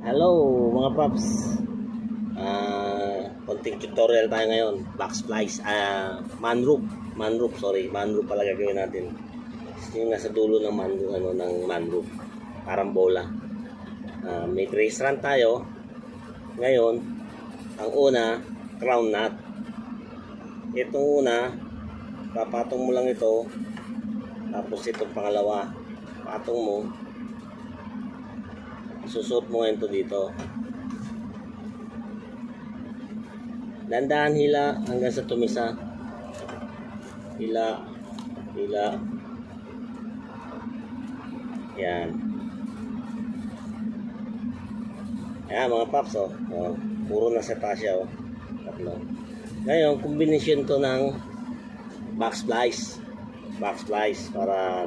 Hello mga paps. Konting tutorial tayo ngayon. Box splice, manroof, manroof pala gagawin natin. Yung nasa dulo ng manroof, parang bola. May tray strand tayo. Ngayon, ang una, crown nut. Itong una, papatong mo lang ito. Tapos itong pangalawa, patong mo. Susot mo ngayon ito dito. Dandahan hila hanggang sa tumisa. Hila. Yan. Ayan mga paps, puro na sa tasya, tatlo. Ngayon, kombinasyon to ng box splice para